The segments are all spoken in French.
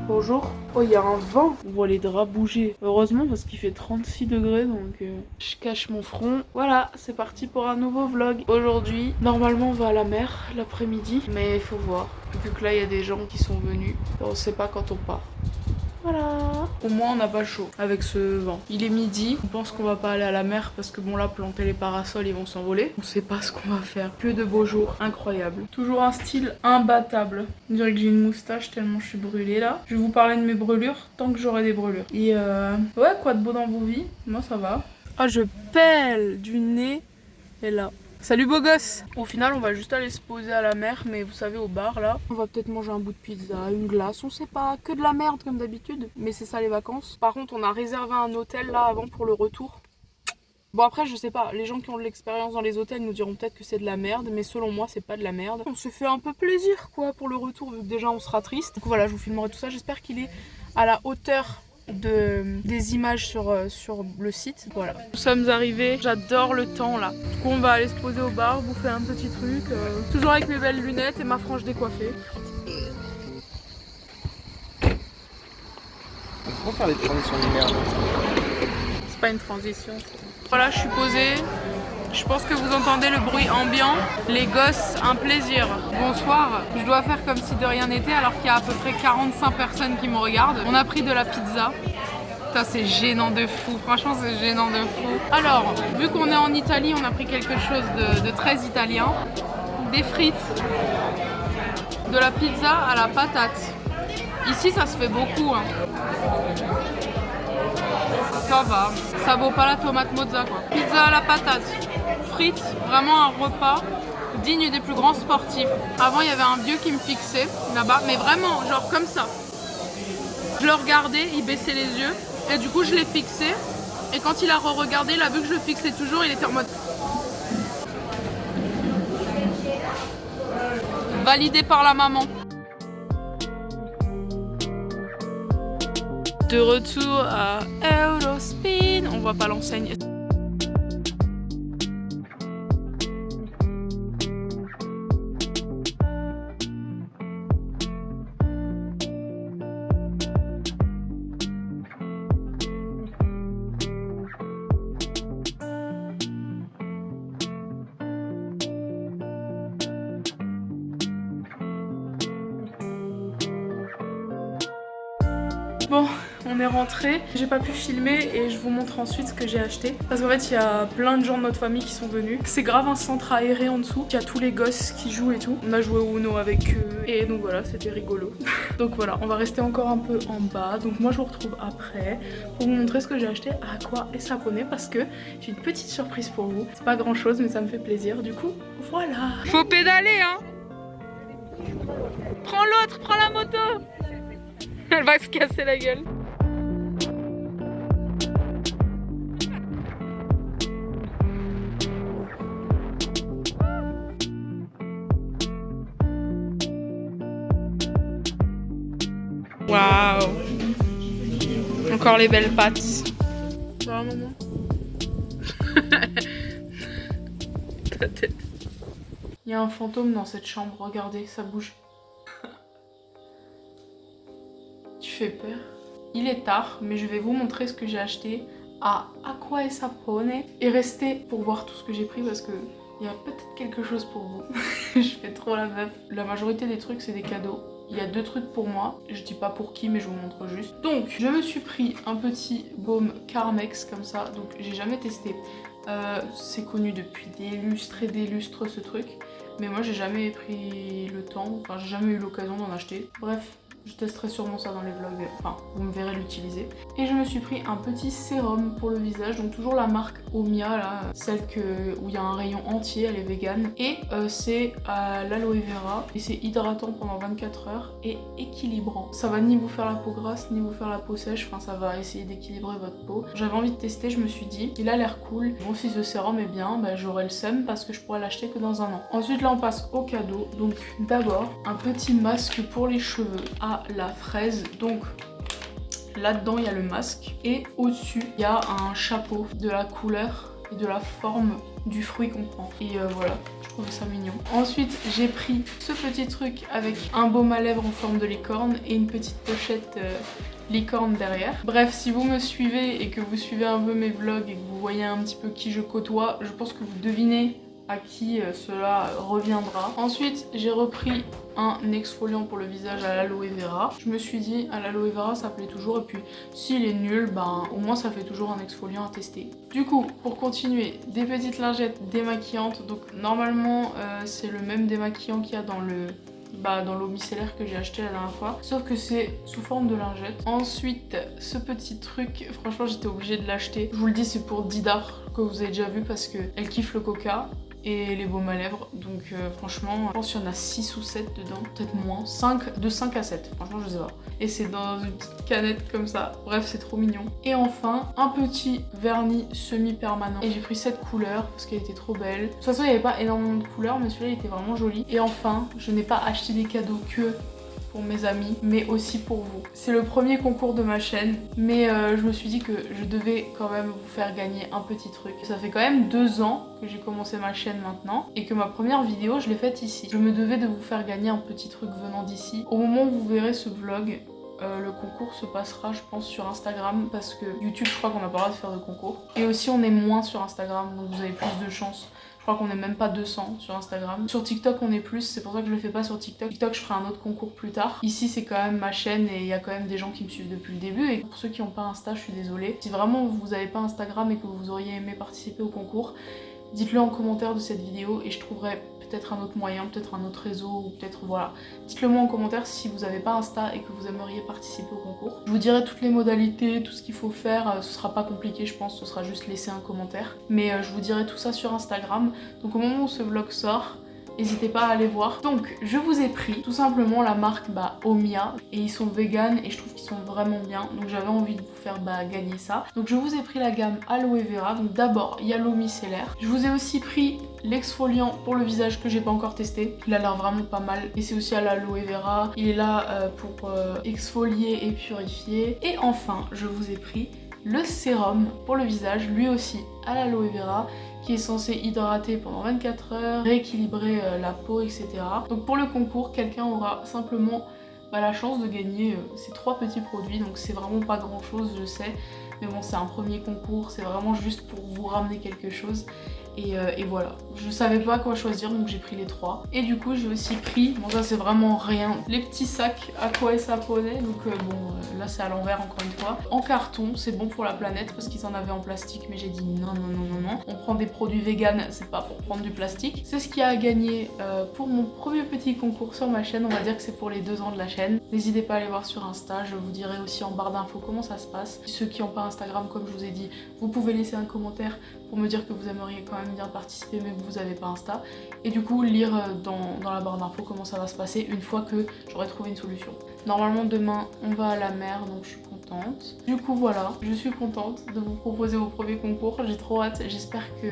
Bonjour. Oh, il y a un vent. On voit les draps bouger. Heureusement parce qu'il fait 36 degrés donc je cache mon front. Voilà, c'est parti pour un nouveau vlog. Aujourd'hui, normalement on va à la mer l'après-midi, mais il faut voir. Vu que là il y a des gens qui sont venus, on sait pas quand on part. Voilà. Au moins on n'a pas chaud avec ce vent. Il est midi, on pense qu'on va pas aller à la mer parce que bon là planter les parasols ils vont s'envoler. On sait pas ce qu'on va faire. Que de beaux jours, incroyable. Toujours un style imbattable. On dirait que j'ai une moustache tellement je suis brûlée là. Je vais vous parler de mes brûlures tant que j'aurai des brûlures. Et ouais, quoi de beau dans vos vies? Moi ça va. Ah, je pèle du nez et là. Salut beau gosse. Au final on va juste aller se poser à la mer, mais vous savez au bar là, on va peut-être manger un bout de pizza, une glace, on sait pas, que de la merde comme d'habitude, mais c'est ça les vacances. Par contre on a réservé un hôtel là avant pour le retour. Bon après je sais pas, les gens qui ont de l'expérience dans les hôtels nous diront peut-être que c'est de la merde, mais selon moi c'est pas de la merde. On se fait un peu plaisir quoi pour le retour vu que déjà on sera triste. Donc voilà, je vous filmerai tout ça, j'espère qu'il est à la hauteur des images sur le site. Voilà. Nous sommes arrivés, j'adore le temps là. Du coup on va aller se poser au bar, bouffer un petit truc. Toujours avec mes belles lunettes et ma frange décoiffée. Comment faire des transitions de merde? C'est pas une transition. Voilà, je suis posée. Je pense que vous entendez le bruit ambiant. Les gosses, un plaisir. Bonsoir. Je dois faire comme si de rien n'était alors qu'il y a à peu près 45 personnes qui me regardent. On a pris de la pizza. Putain, c'est gênant de fou. Franchement, c'est gênant de fou. Alors, vu qu'on est en Italie, on a pris quelque chose de très italien. Des frites. De la pizza à la patate. Ici, ça se fait beaucoup. Hein. Ça va. Ça vaut pas la tomate mozza, quoi. Pizza à la patate. Frites, vraiment un repas digne des plus grands sportifs. Avant il y avait un vieux qui me fixait là-bas, mais vraiment genre comme ça. Je le regardais, il baissait les yeux et du coup je l'ai fixé et quand il a re-regardé, il a vu que je le fixais toujours, il était en mode validé par la maman. De retour à Eurospin, on voit pas l'enseigne. Bon, on est rentré. J'ai pas pu filmer et je vous montre ensuite ce que j'ai acheté. Parce qu'en fait, il y a plein de gens de notre famille qui sont venus. C'est grave un centre aéré en dessous. Il y a tous les gosses qui jouent et tout. On a joué au Uno avec eux. Et donc voilà, c'était rigolo. Donc voilà, on va rester encore un peu en bas. Donc moi, je vous retrouve après pour vous montrer ce que j'ai acheté à Aqua et Sapone. Parce que j'ai une petite surprise pour vous. C'est pas grand chose, mais ça me fait plaisir. Du coup, voilà. Faut pédaler, hein. Prends l'autre, prends la moto. Elle va se casser la gueule. Waouh. Encore les belles pattes. Ça va, maman? Ta tête. Il y a un fantôme dans cette chambre, regardez, ça bouge. Tu fais peur. Il est tard, mais je vais vous montrer ce que j'ai acheté à Aqua et Sapone. Et restez pour voir tout ce que j'ai pris parce que il y a peut-être quelque chose pour vous. Je fais trop la meuf. La majorité des trucs c'est des cadeaux. Il y a 2 trucs pour moi, je dis pas pour qui mais je vous montre juste. Donc je me suis pris un petit baume Carmex comme ça, donc j'ai jamais testé. C'est connu depuis des lustres et des lustres ce truc, mais moi j'ai jamais pris le temps, enfin j'ai jamais eu l'occasion d'en acheter. Bref, je testerai sûrement ça dans les vlogs, enfin vous me verrez l'utiliser. Et je me suis pris un petit sérum pour le visage, donc toujours la marque Omia là, celle où il y a un rayon entier, elle est vegan. Et c'est à l'aloe vera et c'est hydratant pendant 24 heures et équilibrant. Ça va ni vous faire la peau grasse ni vous faire la peau sèche, enfin ça va essayer d'équilibrer votre peau. J'avais envie de tester, je me suis dit, il a l'air cool. Bon si ce sérum est bien, bah, j'aurai le seum parce que je pourrais l'acheter que dans un an. Ensuite là on passe au cadeau, donc d'abord un petit masque pour les cheveux à la fraise, donc là dedans il y a le masque et au dessus il y a un chapeau de la couleur et de la forme du fruit qu'on prend. Et voilà, je trouvais ça mignon. Ensuite, j'ai pris ce petit truc avec un baume à lèvres en forme de licorne et une petite pochette licorne derrière. Bref, si vous me suivez et que vous suivez un peu mes vlogs et que vous voyez un petit peu qui je côtoie, je pense que vous devinez à qui cela reviendra. Ensuite, j'ai repris un exfoliant pour le visage à l'aloe vera. Je me suis dit, à l'aloe vera ça plaît toujours, et puis s'il est nul, ben au moins ça fait toujours un exfoliant à tester. Du coup, pour continuer, des petites lingettes démaquillantes. Donc normalement c'est le même démaquillant qu'il y a dans l'eau micellaire que j'ai acheté la dernière fois, sauf que c'est sous forme de lingette. Ensuite, ce petit truc, franchement j'étais obligée de l'acheter. Je vous le dis, c'est pour Didar, que vous avez déjà vu parce qu'elle kiffe le coca et les baumes à lèvres, donc franchement je pense qu'il y en a 6 ou 7 dedans, peut-être moins, de 5 à 7, franchement je sais pas. Et c'est dans une petite canette comme ça, bref c'est trop mignon. Et enfin un petit vernis semi-permanent, et j'ai pris cette couleur parce qu'elle était trop belle. De toute façon il n'y avait pas énormément de couleurs, mais celui-là il était vraiment joli. Et enfin, je n'ai pas acheté des cadeaux que pour mes amis, mais aussi pour vous. C'est le premier concours de ma chaîne, mais je me suis dit que je devais quand même vous faire gagner un petit truc. Ça fait quand même 2 ans que j'ai commencé ma chaîne maintenant, et que ma première vidéo je l'ai faite ici. Je me devais de vous faire gagner un petit truc venant d'ici. Au moment où vous verrez ce vlog, le concours se passera je pense sur Instagram, parce que YouTube je crois qu'on n'a pas le droit de faire de concours. Et aussi on est moins sur Instagram, donc vous avez plus de chance. Je crois qu'on est même pas 200 sur Instagram. Sur TikTok on est plus, c'est pour ça que je le fais pas sur TikTok. TikTok je ferai un autre concours plus tard. Ici c'est quand même ma chaîne et il y a quand même des gens qui me suivent depuis le début. Et pour ceux qui n'ont pas Insta, je suis désolée. Si vraiment vous avez pas Instagram et que vous auriez aimé participer au concours, dites-le en commentaire de cette vidéo et je trouverai peut-être un autre moyen, peut-être un autre réseau, ou peut-être voilà. Dites-le moi en commentaire si vous n'avez pas Insta et que vous aimeriez participer au concours. Je vous dirai toutes les modalités, tout ce qu'il faut faire, ce sera pas compliqué je pense, ce sera juste laisser un commentaire. Mais je vous dirai tout ça sur Instagram. Donc au moment où ce vlog sort, n'hésitez pas à aller voir. Donc je vous ai pris tout simplement la marque Omia, et ils sont vegan et je trouve qu'ils sont vraiment bien, donc j'avais envie de vous faire gagner ça. Donc je vous ai pris la gamme aloe vera. Donc d'abord il y a l'eau micellaire. Je vous ai aussi pris l'exfoliant pour le visage que j'ai pas encore testé, il a l'air vraiment pas mal, et c'est aussi à l'aloe vera. Il est là pour exfolier et purifier. Et enfin je vous ai pris le sérum pour le visage, lui aussi à l'aloe vera, qui est censé hydrater pendant 24 heures, rééquilibrer la peau, etc. Donc pour le concours, quelqu'un aura simplement la chance de gagner ces 3 petits produits. Donc c'est vraiment pas grand chose, je sais, mais bon, c'est un premier concours, c'est vraiment juste pour vous ramener quelque chose. Et voilà, je savais pas quoi choisir, donc j'ai pris les 3. Et du coup j'ai aussi pris, bon ça c'est vraiment rien, les petits sacs Aqua Sapone. Donc là c'est à l'envers encore une fois, en carton. C'est bon pour la planète parce qu'ils en avaient en plastique, mais j'ai dit non non non non non, on prend des produits vegan, c'est pas pour prendre du plastique. C'est ce qui a gagné pour mon premier petit concours sur ma chaîne. On va dire que c'est pour les 2 ans de la chaîne. N'hésitez pas à aller voir sur Insta, je vous dirai aussi en barre d'infos comment ça se passe. Ceux qui n'ont pas Instagram, comme je vous ai dit, vous pouvez laisser un commentaire pour me dire que vous aimeriez quand même bien participer mais que vous n'avez pas Insta, et du coup lire dans la barre d'infos comment ça va se passer une fois que j'aurai trouvé une solution. Normalement demain on va à la mer, donc je suis contente. Du coup voilà, je suis contente de vous proposer vos premiers concours, j'ai trop hâte. J'espère que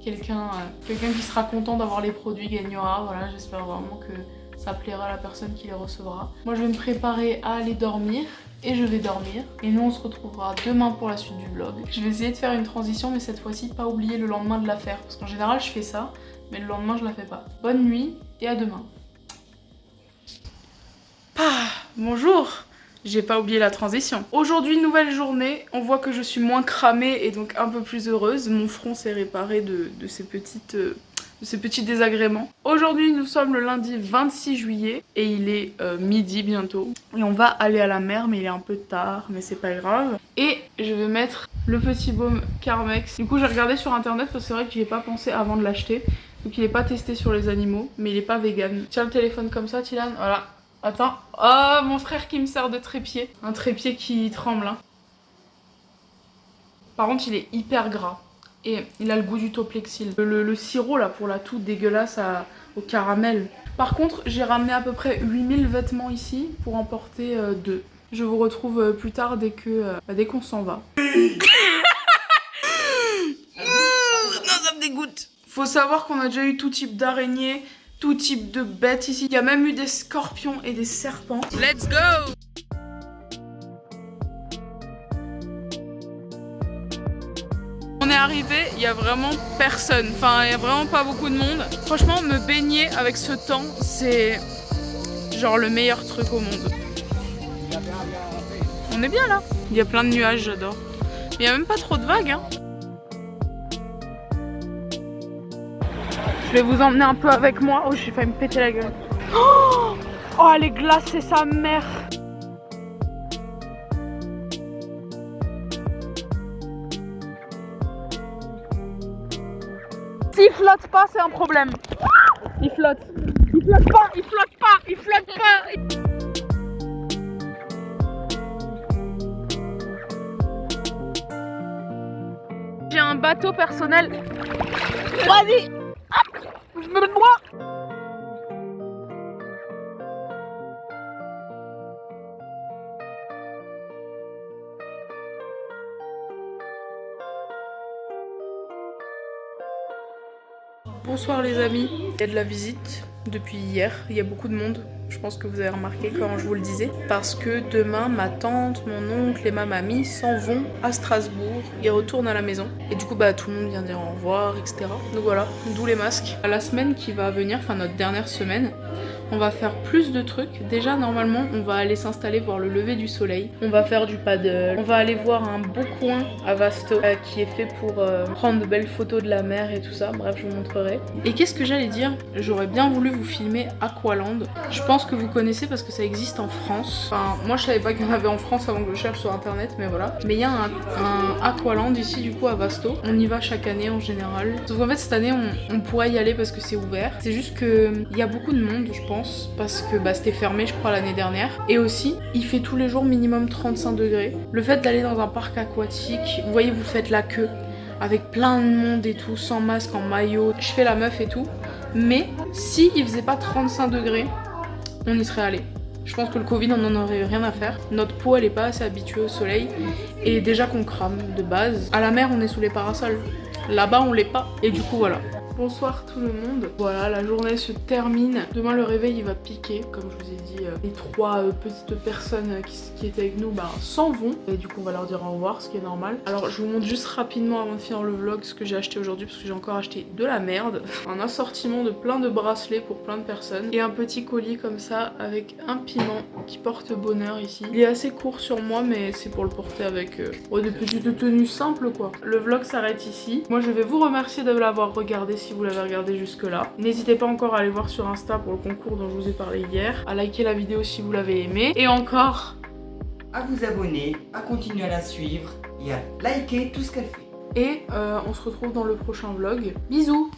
quelqu'un qui sera content d'avoir les produits gagnera. Voilà, j'espère vraiment que ça plaira à la personne qui les recevra. Moi je vais me préparer à aller dormir, et je vais dormir. Et nous on se retrouvera demain pour la suite du vlog. Je vais essayer de faire une transition, mais cette fois-ci pas oublier le lendemain de la faire, parce qu'en général je fais ça, mais le lendemain je la fais pas. Bonne nuit et à demain. Bonjour, j'ai pas oublié la transition. Aujourd'hui, nouvelle journée, on voit que je suis moins cramée et donc un peu plus heureuse. Mon front s'est réparé de ces petits désagréments. Aujourd'hui, nous sommes le lundi 26 juillet et il est midi bientôt. Et on va aller à la mer, mais il est un peu tard, mais c'est pas grave. Et je vais mettre le petit baume Carmex. Du coup, j'ai regardé sur internet parce que c'est vrai que j'y ai pas pensé avant de l'acheter. Donc il est pas testé sur les animaux, mais il est pas vegan. Tiens le téléphone comme ça, Tilan, voilà. Attends, oh mon frère qui me sert de trépied. Un trépied qui tremble hein. Par contre il est hyper gras. Et il a le goût du Toplexil. Le sirop là pour la toux dégueulasse au caramel. Par contre j'ai ramené à peu près 8000 vêtements ici pour en porter 2. Je vous retrouve plus tard dès qu'on s'en va. Non, ça me dégoûte. Faut savoir qu'on a déjà eu tout type d'araignées, tout type de bêtes ici. Il y a même eu des scorpions et des serpents. Let's go! On est arrivée, il y a vraiment personne. Enfin, il y a vraiment pas beaucoup de monde. Franchement, me baigner avec ce temps, c'est genre le meilleur truc au monde. On est bien là. Il y a plein de nuages, j'adore. Mais il y a même pas trop de vagues, hein. Je vais vous emmener un peu avec moi. Oh, j'ai failli me péter la gueule. Oh, elle est glacée, sa mère. S'il flotte pas, c'est un problème. Il flotte. Il flotte pas, il flotte pas, il flotte pas. J'ai un bateau personnel. Vas-y. Hop, je me noie. Bonsoir les amis, il y a de la visite depuis hier, il y a beaucoup de monde, je pense que vous avez remarqué quand je vous le disais, parce que demain ma tante, mon oncle et ma mamie s'en vont à Strasbourg, ils retournent à la maison et du coup bah tout le monde vient dire au revoir etc. Donc voilà, d'où les masques. La semaine qui va venir, enfin notre dernière semaine, on va faire plus de trucs. Déjà normalement on va aller s'installer voir le lever du soleil, on va faire du paddle, on va aller voir un beau coin à Vasto qui est fait pour prendre de belles photos de la mer et tout ça, bref je vous montrerai. Et qu'est-ce que j'allais dire, j'aurais bien voulu vous filmer Aqualand, je pense que vous connaissez parce que ça existe en France. Enfin moi je savais pas qu'il y en avait en France avant que je cherche sur internet mais voilà. Mais il y a un Aqualand ici du coup à Vasto, on y va chaque année en général. Sauf qu'en fait cette année on pourrait y aller parce que c'est ouvert, c'est juste que il y a beaucoup de monde je pense. Parce que bah, c'était fermé je crois l'année dernière. Et aussi, il fait tous les jours minimum 35 degrés. Le fait d'aller dans un parc aquatique, vous voyez vous faites la queue avec plein de monde et tout, sans masque, en maillot. Je fais la meuf et tout. Mais si il faisait pas 35 degrés, on y serait allé. Je pense que le Covid on en aurait rien à faire. Notre peau elle est pas assez habituée au soleil. Et déjà qu'on crame de base. À la mer on est sous les parasols. Là-bas on l'est pas. Et du coup voilà. Bonsoir tout le monde. Voilà, la journée se termine. Demain le réveil il va piquer. Comme je vous ai dit, les trois petites personnes qui étaient avec nous s'en vont. Et du coup on va leur dire au revoir, ce qui est normal. Alors je vous montre juste rapidement avant de finir le vlog ce que j'ai acheté aujourd'hui. Parce que j'ai encore acheté de la merde. Un assortiment de plein de bracelets pour plein de personnes. Et un petit colis comme ça avec un piment qui porte bonheur ici. Il est assez court sur moi mais c'est pour le porter avec des petites tenues simples quoi. Le vlog s'arrête ici. Moi je vais vous remercier de l'avoir regardé si vous l'avez regardé jusque là. N'hésitez pas encore à aller voir sur Insta pour le concours dont je vous ai parlé hier, à liker la vidéo si vous l'avez aimé et encore à vous abonner, à continuer à la suivre et à liker tout ce qu'elle fait. Et on se retrouve dans le prochain vlog. Bisous.